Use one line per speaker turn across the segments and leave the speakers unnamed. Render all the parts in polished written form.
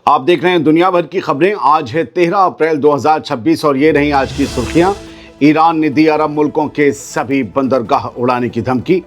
آپ دیکھ رہے ہیں دنیا بھر کی خبریں۔ آج ہے 13 اپریل 2026 اور یہ رہیں آج کی سرخیاں۔ ایران نے دی عرب ملکوں کے سبھی بندرگاہ اڑانے کی دھمکی۔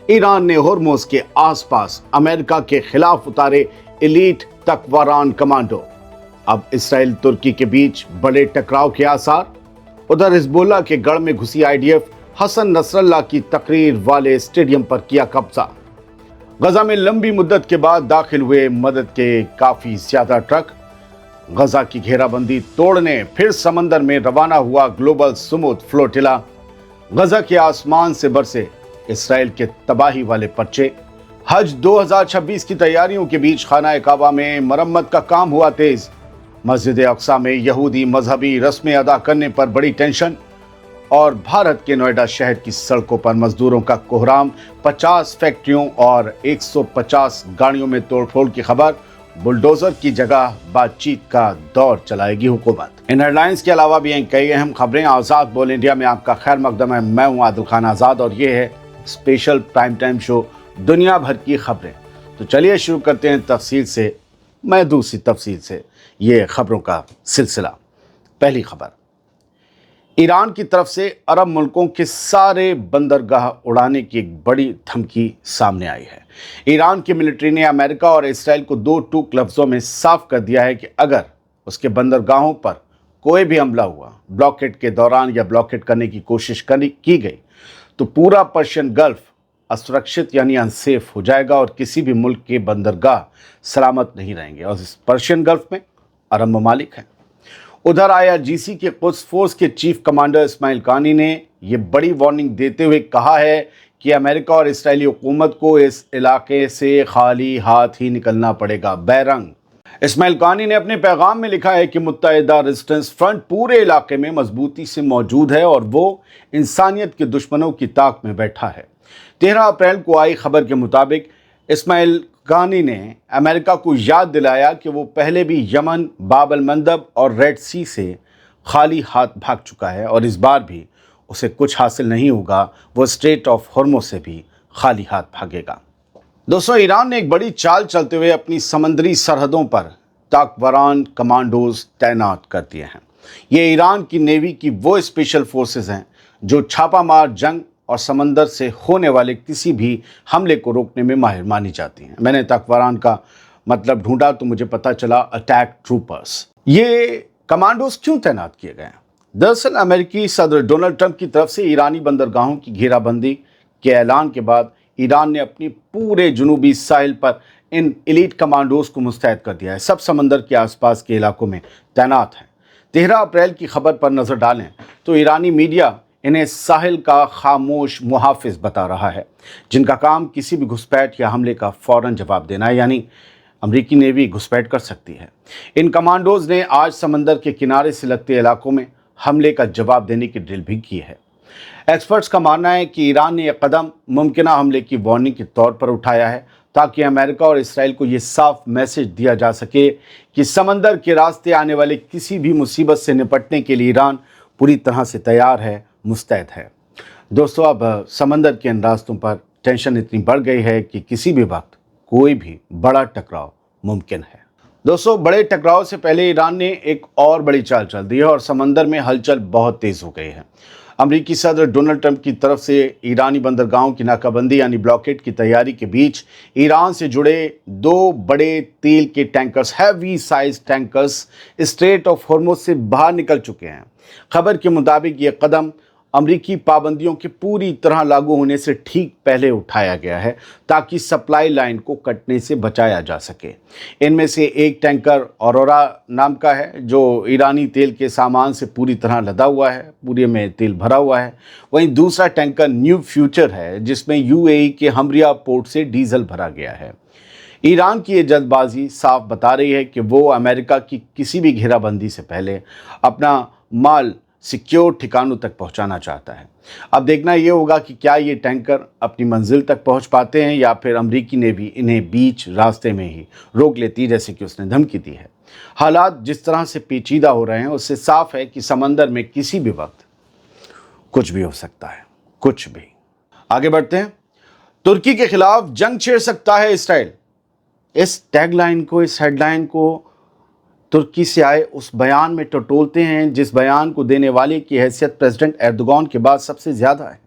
ایران نے ہرمز کے آس پاس امریکہ کے خلاف اتارے ایلیٹ تکواران کمانڈو۔ اب اسرائیل ترکی کے بیچ بڑے ٹکراؤ کے آثار۔ ادھر حزب اللہ کے گڑھ میں گھسی IDF، حسن نصر اللہ کی تقریر والے اسٹیڈیم پر کیا قبضہ۔ غزہ میں لمبی مدت کے بعد داخل ہوئے مدد کے کافی زیادہ ٹرک۔ غزہ کی گھیرا بندی توڑنے پھر سمندر میں روانہ ہوا گلوبل سمود فلوٹیلا۔ غزہ کے آسمان سے برسے اسرائیل کے تباہی والے پرچے۔ حج 2026 کی تیاریوں کے بیچ خانہ کعبہ میں مرمت کا کام ہوا تیز۔ مسجد اقصی میں یہودی مذہبی رسمیں ادا کرنے پر بڑی ٹینشن۔ اور بھارت کے نوئیڈا شہر کی سڑکوں پر مزدوروں کا کوہرام، 50 فیکٹریوں اور 150 گاڑیوں میں توڑ پھوڑ کی خبر۔ بلڈوزر کی جگہ بات چیت کا دور چلائے گی حکومت۔ ان ہیڈ لائنز کے علاوہ بھی کئی اہم خبریں۔ آزاد بول انڈیا میں آپ کا خیر مقدم ہے۔ میں ہوں عادل خان آزاد اور یہ ہے اسپیشل پرائم ٹائم شو دنیا بھر کی خبریں۔ تو چلیے شروع کرتے ہیں تفصیل سے، میں دوسری تفصیل سے یہ خبروں کا سلسلہ۔ پہلی خبر، ایران کی طرف سے عرب ملکوں کے سارے بندرگاہ اڑانے کی ایک بڑی دھمکی سامنے آئی ہے۔ ایران کی ملٹری نے امریکہ اور اسرائیل کو دو ٹوک لفظوں میں صاف کر دیا ہے کہ اگر اس کے بندرگاہوں پر کوئی بھی حملہ ہوا، بلاکیڈ کے دوران یا بلاکیڈ کرنے کی کوشش کی گئی، تو پورا پرشین گلف اسرکشت یعنی انسیف ہو جائے گا اور کسی بھی ملک کے بندرگاہ سلامت نہیں رہیں گے۔ اور اس پرشین گلف میں عرب ممالک ہیں۔ ادھر IRGC کے قدس فورس کے چیف کمانڈر اسماعیل قانی نے یہ بڑی وارننگ دیتے ہوئے کہا ہے کہ امریکہ اور اسرائیلی حکومت کو اس علاقے سے خالی ہاتھ ہی نکلنا پڑے گا۔ بیرنگ اسماعیل قانی نے اپنے پیغام میں لکھا ہے کہ متحدہ ریزسٹنس فرنٹ پورے علاقے میں مضبوطی سے موجود ہے اور وہ انسانیت کے دشمنوں کی طاق میں بیٹھا ہے۔ 13 اپریل کو آئی خبر کے مطابق اسماعیل قانی نے امریکہ کو یاد دلایا کہ وہ پہلے بھی یمن، باب المندب اور ریڈ سی سے خالی ہاتھ بھاگ چکا ہے اور اس بار بھی اسے کچھ حاصل نہیں ہوگا، وہ اسٹریٹ آف ہرمز سے بھی خالی ہاتھ بھاگے گا۔ دوستو، ایران نے ایک بڑی چال چلتے ہوئے اپنی سمندری سرحدوں پر تاکوران کمانڈوز تعینات کر دیے ہیں۔ یہ ایران کی نیوی کی وہ اسپیشل فورسز ہیں جو چھاپہ مار جنگ اور سمندر سے ہونے والے کسی بھی حملے کو روکنے میں ماہر مانی جاتی ہیں۔ میں نے تاکوران کا مطلب ڈھونڈا تو مجھے پتا چلا اٹیک ٹروپرز۔ یہ کمانڈوز کیوں تعینات کیے گئے ہیں؟ دراصل امریکی صدر ڈونلڈ ٹرمپ کی طرف سے ایرانی بندرگاہوں کی گھیرا بندی کے اعلان کے بعد ایران نے اپنی پورے جنوبی ساحل پر ان ایلیٹ کمانڈوز کو مستعد کر دیا ہے۔ سب سمندر کے آس پاس کے علاقوں میں تعینات ہیں۔ 13 اپریل کی خبر پر نظر ڈالیں تو ایرانی میڈیا انہیں ساحل کا خاموش محافظ بتا رہا ہے، جن کا کام کسی بھی گھسپیٹ یا حملے کا فوراً جواب دینا ہے، یعنی امریکی نیوی گھسپیٹ کر سکتی ہے۔ ان کمانڈوز نے آج سمندر کے کنارے سے لگتے علاقوں میں حملے کا جواب دینے کی ڈرل بھی کی ہے۔ ایکسپرٹس کا ماننا ہے کہ ایران نے یہ قدم ممکنہ حملے کی وارننگ کے طور پر اٹھایا ہے تاکہ امریکہ اور اسرائیل کو یہ صاف میسج دیا جا سکے کہ سمندر کے راستے آنے والے کسی بھی مصیبت سے نپٹنے کے لیے ایران پوری طرح سے تیار ہے، مستعد ہے۔ دوستو، اب سمندر کے ان راستوں پر ٹینشن اتنی بڑھ گئی ہے کہ کسی بھی وقت کوئی بھی بڑا ٹکراؤ ممکن ہے۔ دوستو، بڑے ٹکراؤ سے پہلے ایران نے ایک اور بڑی چال چل دی ہے اور سمندر میں ہلچل بہت تیز ہو گئی ہے۔ امریکی صدر ڈونلڈ ٹرمپ کی طرف سے ایرانی بندرگاہوں کی ناکہ بندی یعنی بلاکیڈ کی تیاری کے بیچ ایران سے جڑے دو بڑے تیل کے tankers, heavy size tankers, strait of Hormuz سے باہر نکل چکے ہیں۔ خبر کے مطابق یہ قدم امریکی پابندیوں کے پوری طرح لاگو ہونے سے ٹھیک پہلے اٹھایا گیا ہے تاکہ سپلائی لائن کو کٹنے سے بچایا جا سکے۔ ان میں سے ایک ٹینکر اورورا نام کا ہے جو ایرانی تیل کے سامان سے پوری طرح لدا ہوا ہے، پورے میں تیل بھرا ہوا ہے۔ وہیں دوسرا ٹینکر نیو فیوچر ہے جس میں UAE کے ہمریا پورٹ سے ڈیزل بھرا گیا ہے۔ ایران کی یہ جلد بازی صاف بتا رہی ہے کہ وہ امریکہ کی کسی بھی گھیرا بندی سے پہلے اپنا مال سیکیور ٹھکانوں تک پہنچانا چاہتا ہے۔ اب دیکھنا یہ ہوگا کہ کیا یہ ٹینکر اپنی منزل تک پہنچ پاتے ہیں یا پھر امریکی نیوی انہیں بیچ راستے میں ہی روک لیتی، جیسے کہ اس نے دھمکی دی ہے۔ حالات جس طرح سے پیچیدہ ہو رہے ہیں اس سے صاف ہے کہ سمندر میں کسی بھی وقت کچھ بھی ہو سکتا ہے، کچھ بھی۔ آگے بڑھتے ہیں۔ ترکی کے خلاف جنگ چھیڑ سکتا ہے اسرائیل۔ اس ٹیگ لائن کو، اس ہیڈ لائن کو तुर्की से आए उस बयान में टटोलते हैं जिस बयान को देने वाले की हैसियत प्रेसिडेंट एर्दोगान के बाद सबसे ज़्यादा है।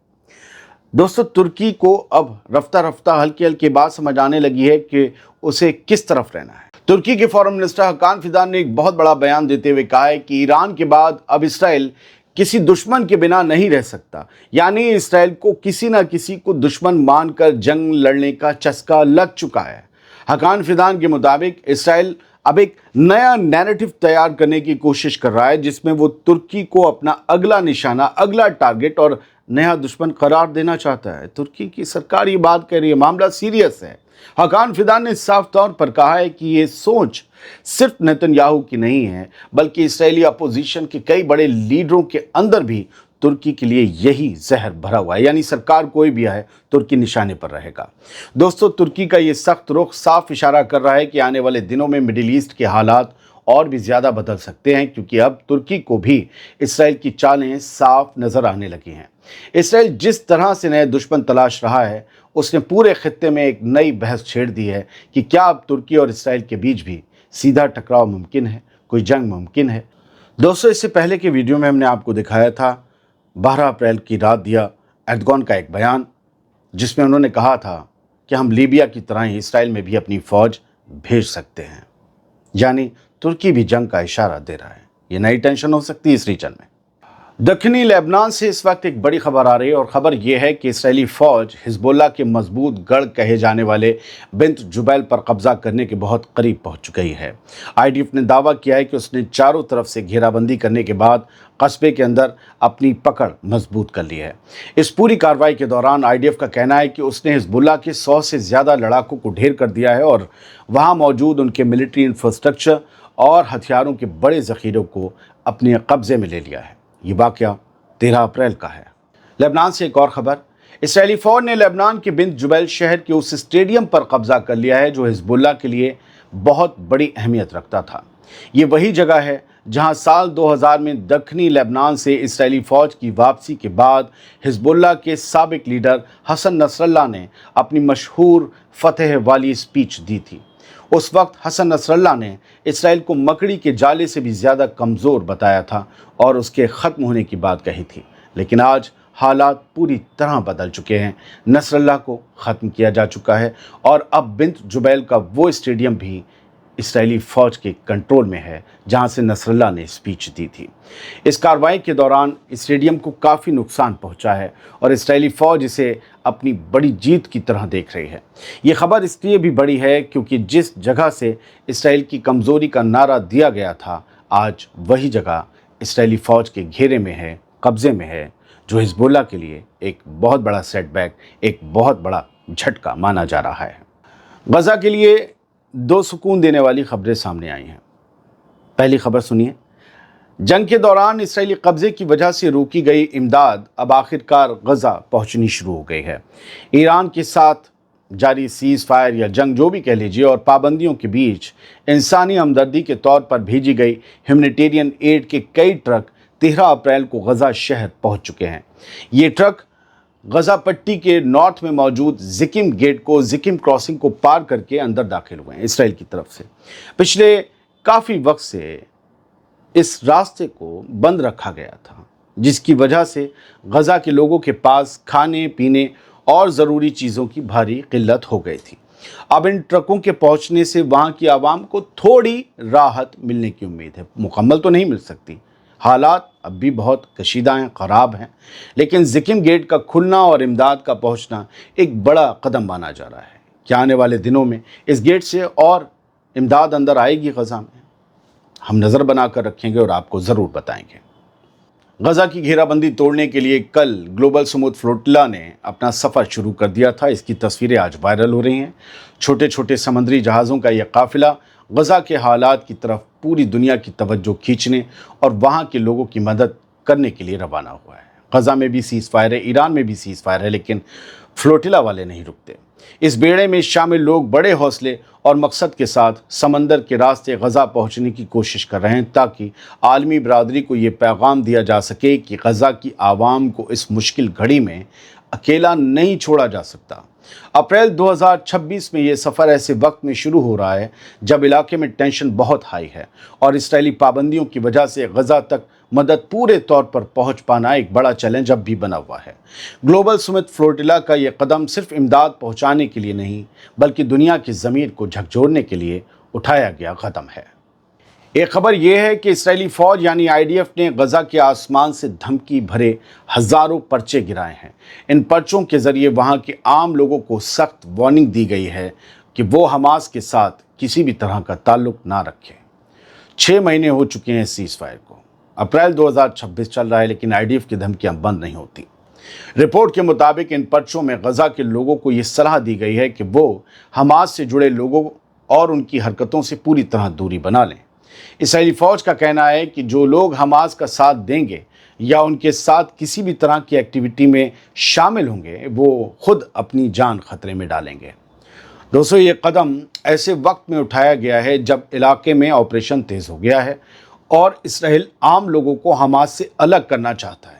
दोस्तों, तुर्की को अब रफ्ता रफ्ता हल्की हल्की बात समझ आने लगी है कि उसे किस तरफ रहना है। तुर्की के फॉरेन मिनिस्टर हकान फिदान ने एक बहुत बड़ा बयान देते हुए कहा है कि ईरान के बाद अब इसराइल किसी दुश्मन के बिना नहीं रह सकता, यानी इसराइल को किसी न किसी को दुश्मन मानकर जंग लड़ने का चस्का लग चुका है। हकान फिदान के मुताबिक इसराइल अब एक नया नैरेटिव तैयार करने की कोशिश कर रहा है जिसमें वो तुर्की को अपना अगला निशाना, अगला टारगेट और नया दुश्मन करार देना चाहता है। तुर्की की सरकार ये बात कह रही है, मामला सीरियस है। हकान फिदान ने साफ तौर पर कहा है कि ये सोच सिर्फ नेतन्याहू की नहीं है, बल्कि इस्राएली अपोजिशन के कई बड़े लीडरों के अंदर भी तुर्की के लिए यही जहर भरा हुआ है, यानी सरकार कोई भी आए तुर्की निशाने पर रहेगा। दोस्तों, तुर्की का ये सख्त रुख साफ इशारा कर रहा है कि आने वाले दिनों में मिडिल ईस्ट के हालात और भी ज़्यादा बदल सकते हैं, क्योंकि अब तुर्की को भी इसराइल की चालें साफ नज़र आने लगी हैं। इसराइल जिस तरह से नए दुश्मन तलाश रहा है, उसने पूरे खित्ते में एक नई बहस छेड़ दी है कि क्या अब तुर्की और इसराइल के बीच भी सीधा टकराव मुमकिन है, कोई जंग मुमकिन है। दोस्तों, इससे पहले के वीडियो में हमने आपको दिखाया था 12 अप्रैल की रात दिया एर्दोगान का एक बयान, जिसमें उन्होंने कहा था कि हम लीबिया की तरह ही इसराइल में भी अपनी फ़ौज भेज सकते हैं, यानी तुर्की भी जंग का इशारा दे रहा है। ये नई टेंशन हो सकती है इस रीजन में। दक्षिणी लेबनान से इस वक्त एक बड़ी खबर आ रही है और ख़बर यह है कि इसराइली फ़ौज हिजबुल्लाह के मजबूत गढ़ कहे जाने वाले बिंत जुबैल पर कब्जा करने के बहुत करीब पहुंच गई है। आईडीएफ ने दावा किया है कि उसने चारों तरफ से घेराबंदी करने के बाद कस्बे के अंदर अपनी पकड़ मजबूत कर ली है। इस पूरी कार्रवाई के दौरान आईडीएफ का कहना है कि उसने हिजबुल्लाह के 100 से ज़्यादा लड़ाकों को ढेर कर दिया है और वहाँ मौजूद उनके मिलिट्री इंफ्रास्ट्रक्चर और हथियारों के बड़े ज़ख़ीरों को अपने कब्ज़े में ले लिया है। ये वाक़या 13 अप्रैल का है। लेबनान से एक और खबर, इसराइली फ़ौज ने लेबनान के बिंत जुबैल शहर के उस स्टेडियम पर कब्ज़ा कर लिया है जो हिजबुल्लाह के लिए बहुत बड़ी अहमियत रखता था। ये वही जगह है जहां साल 2000 में दक्षिणी लेबनान से इसराइली फ़ौज की वापसी के बाद हिजबुल्लाह के साबिक लीडर हसन नसरल्लाह ने अपनी मशहूर फतह वाली स्पीच दी थी। उस वक्त हसन नसरल्लाह ने इसराइल को मकड़ी के जाले से भी ज़्यादा कमज़ोर बताया था और उसके ख़त्म होने की बात कही थी, लेकिन आज हालात पूरी तरह बदल चुके हैं। नसरल्लाह को ख़त्म किया जा चुका है और अब बिंत जुबैल का वो स्टेडियम भी इसराइली फ़ौज के कंट्रोल में है जहां से नसरल्लाह ने स्पीच दी थी। इस कार्रवाई के दौरान स्टेडियम को काफ़ी नुकसान पहुंचा है और इसराइली फ़ौज इसे अपनी बड़ी जीत की तरह देख रही है। ये खबर इसलिए भी बड़ी है क्योंकि जिस जगह से इसराइल की कमज़ोरी का नारा दिया गया था, आज वही जगह इसराइली फ़ौज के घेरे में है, कब्ज़े में है, जो हिजबुल्लाह के लिए एक बहुत बड़ा सेटबैक, एक बहुत बड़ा झटका माना जा रहा है। गज़ा के लिए 2 सुकून देने वाली खबरें सामने आई हैं। पहली खबर सुनिए, जंग के दौरान इसराइली कब्ज़े की वजह से रोकी गई इमदाद अब आखिरकार गज़ा पहुंचनी शुरू हो गई है। ईरान के साथ जारी सीज़ फायर या जंग जो भी कह लीजिए और पाबंदियों के बीच इंसानी हमदर्दी के तौर पर भेजी गई ह्यूमैनिटेरियन एड के कई ट्रक 13 अप्रैल को गज़ा शहर पहुंच चुके हैं। ये ट्रक गज़ा पट्टी के नॉर्थ में मौजूद ज़िकिम गेट को, ज़िकिम क्रॉसिंग को पार करके अंदर दाखिल हुए हैं इसराइल की तरफ से। पिछले काफ़ी वक्त से इस रास्ते को बंद रखा गया था, जिसकी वजह से गज़ा के लोगों के पास खाने पीने और ज़रूरी चीज़ों की भारी किल्लत हो गई थी। अब इन ट्रकों के पहुंचने से वहाँ की आवाम को थोड़ी राहत मिलने की उम्मीद है। मुकम्मल तो नहीं मिल सकती, हालात अब भी बहुत कशीदा हैं, ख़राब हैं, लेकिन ज़िकिम गेट का खुलना और इमदाद का पहुंचना एक बड़ा कदम माना जा रहा है। क्या आने वाले दिनों में इस गेट से और इमदाद अंदर आएगी गज़ा में? हम नज़र बना कर रखेंगे और आपको ज़रूर बताएंगे। गज़ा की घेराबंदी तोड़ने के लिए कल ग्लोबल समुद्र फ्लोटिला ने अपना सफ़र शुरू कर दिया था। इसकी तस्वीरें आज वायरल हो रही हैं। छोटे छोटे समुद्री जहाज़ों का यह काफ़िला गज़ा के हालात की तरफ पूरी दुनिया की तवज्जो खींचने और वहाँ के लोगों की मदद करने के लिए रवाना हुआ है। गज़ा में भी सीज़ फायर है, ईरान में भी सीज़ फायर है, लेकिन फ्लोटिला वाले नहीं रुकते। इस बेड़े में शामिल लोग बड़े हौसले और मकसद के साथ समंदर के रास्ते गज़ा पहुंचने की कोशिश कर रहे हैं, ताकि आलमी बरादरी को ये पैगाम दिया जा सके कि गज़ा की आवाम को इस मुश्किल घड़ी में अकेला नहीं छोड़ा जा सकता। अप्रैल 2026 में ये सफ़र ऐसे वक्त में शुरू हो रहा है जब इलाके में टेंशन बहुत हाई है और इसराइली पाबंदियों की वजह से गजा तक मदद पूरे तौर पर पहुंच पाना एक बड़ा चैलेंज अब भी बना हुआ है। ग्लोबल सुमित फ्लोटिला का ये कदम सिर्फ इमदाद पहुंचाने के लिए नहीं बल्कि दुनिया की ज़मीर को झकझोरने के लिए उठाया गया कदम है। एक खबर यह है कि इस्राएली फ़ौज यानी IDF ने गजा के आसमान से धमकी भरे हज़ारों पर्चे गिराए हैं। इन पर्चों के ज़रिए वहां के आम लोगों को सख्त वार्निंग दी गई है कि वो हमास के साथ किसी भी तरह का ताल्लुक ना रखें। 6 महीने हो चुके हैं सीज़ फायर को। अप्रैल 2026 चल रहा है लेकिन IDF की धमकियां बंद नहीं होती। रिपोर्ट के मुताबिक इन पर्चों में गजा के लोगों को ये सलाह दी गई है कि वो हमास से जुड़े लोगों और उनकी हरकतों से पूरी तरह दूरी बना लें। इस्राएली फ़ौज का कहना है कि जो लोग हमास का साथ देंगे या उनके साथ किसी भी तरह की एक्टिविटी में शामिल होंगे वो खुद अपनी जान खतरे में डालेंगे। दोस्तों, ये कदम ऐसे वक्त में उठाया गया है जब इलाके में ऑपरेशन तेज़ हो गया है और इसराइल आम लोगों को हमास से अलग करना चाहता है।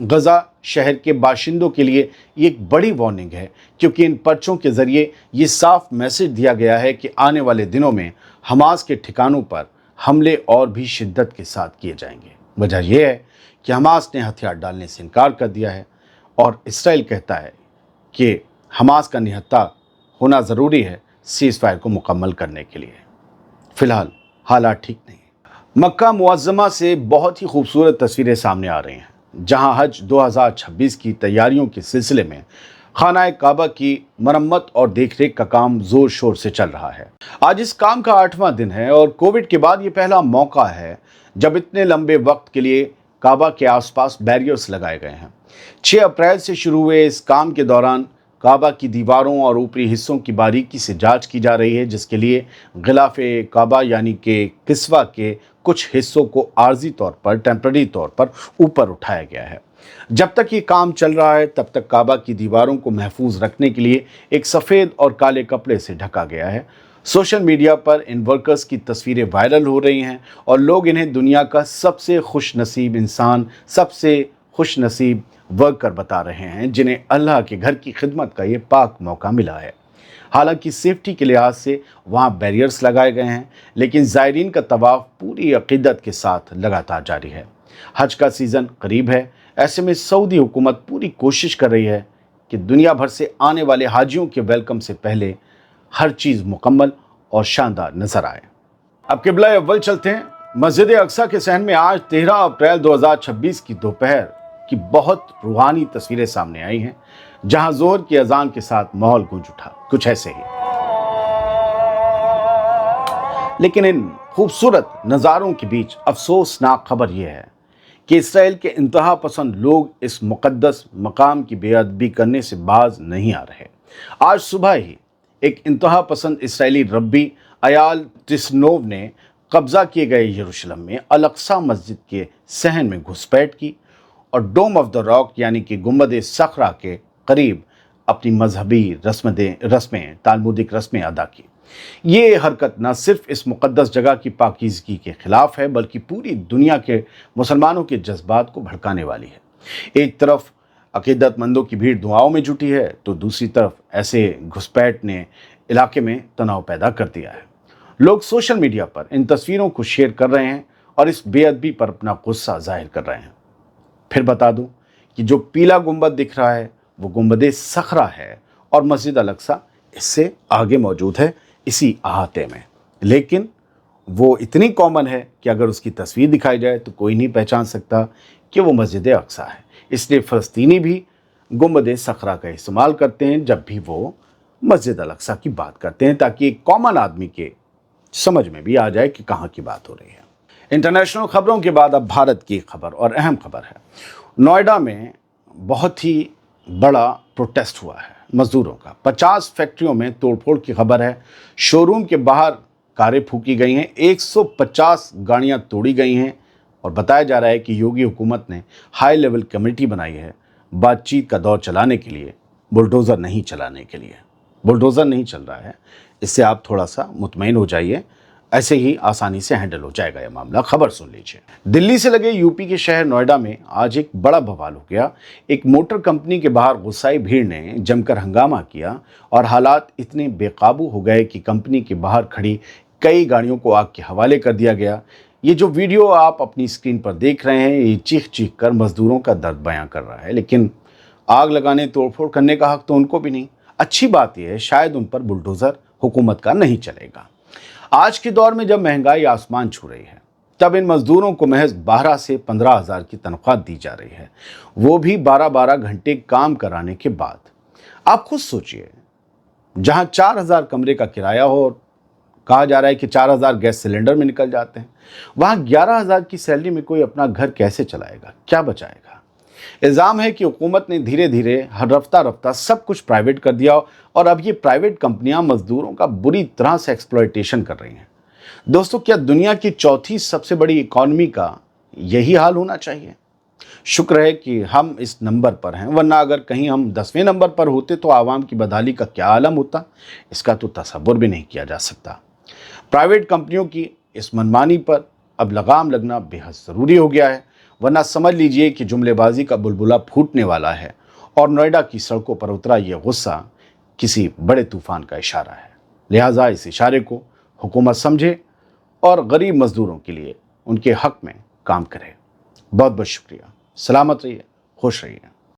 गजा शहर के बाशिंदों के लिए ये एक बड़ी वार्निंग है क्योंकि इन पर्चों के ज़रिए ये साफ मैसेज दिया गया है कि आने वाले दिनों में हमास के ठिकानों पर हमले और भी शिद्दत के साथ किए जाएंगे। वजह यह है कि हमास ने हथियार डालने से इनकार कर दिया है और इसराइल कहता है कि हमास का निहत्था होना ज़रूरी है सीज़ फायर को मुकम्मल करने के लिए। फ़िलहाल हालात ठीक नहीं है। मक्का मुअज़्ज़मा से बहुत ही खूबसूरत तस्वीरें सामने आ रही हैं जहां हज 2026 की तैयारियों के सिलसिले में खाना काबा की मरम्मत और देखरेख का काम जोर शोर से चल रहा है। आज इस काम का 8वां दिन है और कोविड के बाद ये पहला मौका है जब इतने लंबे वक्त के लिए काबा के आसपास बैरियर्स लगाए गए हैं। 6 अप्रैल से शुरू हुए इस काम के दौरान काबा की दीवारों और ऊपरी हिस्सों की बारीकी से जांच की जा रही है जिसके लिए गिलाफ़े काबा यानी कि किस्वा के कुछ हिस्सों को आर्जी तौर पर टेम्पररी तौर पर ऊपर उठाया गया है। जब तक ये काम चल रहा है तब तक काबा की दीवारों को महफूज रखने के लिए एक सफ़ेद और काले कपड़े से ढका गया है। सोशल मीडिया पर इन वर्कर्स की तस्वीरें वायरल हो रही हैं और लोग इन्हें दुनिया का सबसे खुशनसीब इंसान, सबसे खुशनसीब वर्कर बता रहे हैं जिन्हें अल्लाह के घर की खिदमत का ये पाक मौका मिला है। हालांकि सेफ्टी के लिहाज से वहाँ बैरियर्स लगाए गए हैं लेकिन ज़ायरीन का तवाफ़ पूरी अक़ीदत के साथ लगातार जारी है। हज का सीज़न करीब है, ऐसे में सऊदी हुकूमत पूरी कोशिश कर रही है कि दुनिया भर से आने वाले हाजियों के वेलकम से पहले हर चीज़ मुकम्मल और शानदार नज़र आए। अब क़िबला अव्वल चलते हैं। मस्जिद अक्सा के सहन में आज 13 अप्रैल 2026 की दोपहर की बहुत रूहानी तस्वीरें सामने आई हैं जहां ज़ोहर की अजान के साथ माहौल गूंज उठा, कुछ ऐसे ही। लेकिन इन खूबसूरत नज़ारों के बीच अफसोसनाक खबर यह है कि इसराइल के इंतहा पसंद लोग इस मुक़द्दस मकाम की बेअदबी करने से बाज नहीं आ रहे। आज सुबह ही एक इंतहा पसंद इसराइली रब्बी अयाल तिस्नोव ने कब्ज़ा किए गए यरूशलेम में अल-अक्सा मस्जिद के सहन में घुसपैठ की और डोम ऑफ द रॉक यानी कि गुंबद सखरा के करीब अपनी मजहबी रस्में तालमुदिक रस्में अदा की। ये हरकत न सिर्फ इस मुक़द्दस जगह की पाकीज़गी के ख़िलाफ़ है बल्कि पूरी दुनिया के मुसलमानों के जज्बात को भड़काने वाली है। एक तरफ अक़ीदतमंदों की भीड़ दुआओं में जुटी है तो दूसरी तरफ ऐसे घुसपैठ ने इलाके में तनाव पैदा कर दिया है। लोग सोशल मीडिया पर इन तस्वीरों को शेयर कर रहे हैं और इस बेअदबी पर अपना गुस्सा जाहिर कर रहे हैं। फिर बता दूं कि जो पीला गुंबद दिख रहा है वो गुंबद सखरा है और मस्जिद अल-अक्सा इससे आगे मौजूद है इसी अहाते में, लेकिन वो इतनी कॉमन है कि अगर उसकी तस्वीर दिखाई जाए तो कोई नहीं पहचान सकता कि वो मस्जिद अक्सा है। इसलिए फ़लस्तीनी भी गुंबद सखरा का इस्तेमाल करते हैं जब भी वो मस्जिद अल-अक्सा की बात करते हैं ताकि एक कॉमन आदमी के समझ में भी आ जाए कि कहाँ की बात हो रही है। इंटरनेशनल खबरों के बाद अब भारत की खबर और अहम खबर है। नोएडा में बहुत ही बड़ा प्रोटेस्ट हुआ है मजदूरों का। 50 फैक्ट्रियों में तोड़फोड़ की खबर है। शोरूम के बाहर कारें फूकी गई हैं, 150 गाड़ियां तोड़ी गई हैं और बताया जा रहा है कि योगी हुकूमत ने हाई लेवल कमेटी बनाई है बातचीत का दौर चलाने के लिए, बुलडोज़र नहीं चलाने के लिए। बुलडोज़र नहीं चल रहा है, इससे आप थोड़ा सा मुतमईन हो जाइए। ऐसे ही आसानी से हैंडल हो जाएगा यह मामला। खबर सुन लीजिए। दिल्ली से लगे यूपी के शहर नोएडा में आज एक बड़ा बवाल हो गया। एक मोटर कंपनी के बाहर गुस्साई भीड़ ने जमकर हंगामा किया और हालात इतने बेकाबू हो गए कि कंपनी के बाहर खड़ी कई गाड़ियों को आग के हवाले कर दिया गया। ये जो वीडियो आप अपनी स्क्रीन पर देख रहे हैं, ये चीख चीख कर मजदूरों का दर्द बयां कर रहा है, लेकिन आग लगाने तोड़फोड़ करने का हक तो उनको भी नहीं। अच्छी बात यह है, शायद उन पर बुलडोजर हुकूमत का नहीं चलेगा। आज के दौर में जब महंगाई आसमान छू रही है, तब इन मजदूरों को महज 12 से 15 हज़ार की तनख्वाह दी जा रही है, वो भी 12-12 घंटे काम कराने के बाद। आप खुद सोचिए, जहां 4,000 कमरे का किराया हो और कहा जा रहा है कि 4,000 गैस सिलेंडर में निकल जाते हैं, वहां 11,000 की सैलरी में कोई अपना घर कैसे चलाएगा, क्या बचाएगा? इल्ज़ाम है कि हुकूमत ने धीरे धीरे हर रफ्ता सब कुछ प्राइवेट कर दिया और अब ये प्राइवेट कंपनियां मजदूरों का बुरी तरह से एक्सप्लॉयटेशन कर रही हैं। दोस्तों, क्या दुनिया की चौथी सबसे बड़ी इकॉनमी का यही हाल होना चाहिए? शुक्र है कि हम इस नंबर पर हैं, वरना अगर कहीं हम 10वें नंबर पर होते तो आवाम की बदहाली का क्या आलम होता, इसका तो तसव्वुर भी नहीं किया जा सकता। प्राइवेट कंपनियों की इस मनमानी पर अब लगाम लगना बेहद ज़रूरी हो गया है, वरना समझ लीजिए कि जुमलेबाजी का बुलबुला फूटने वाला है और नोएडा की सड़कों पर उतरा यह गुस्सा किसी बड़े तूफान का इशारा है। लिहाजा इस इशारे को हुकूमत समझे और गरीब मजदूरों के लिए उनके हक में काम करे। बहुत बहुत शुक्रिया। सलामत रहिए, खुश रहिए।